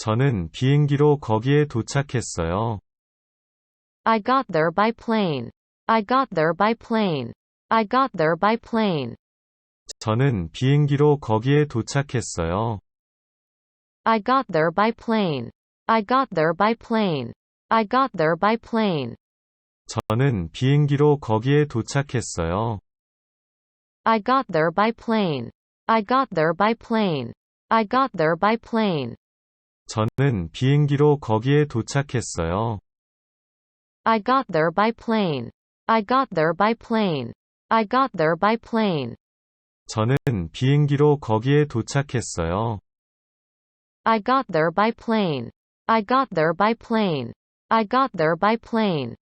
저는 비행기로 거기에 도착했어요. I got there by plane. I got there by plane. I got there by plane. 저는 비행기로 거기에 도착했어요. I got there by plane. I got there by plane. I got there by plane. 저는 비행기로 거기에 도착했어요. I got there by plane. I got there by plane. I got there by plane. 저는 비행기로 거기에 도착했어요. I got there by plane. I got there by plane. I got there by plane. 저는 비행기로 거기에 도착했어요. I got there by plane. I got there by plane. I got there by plane.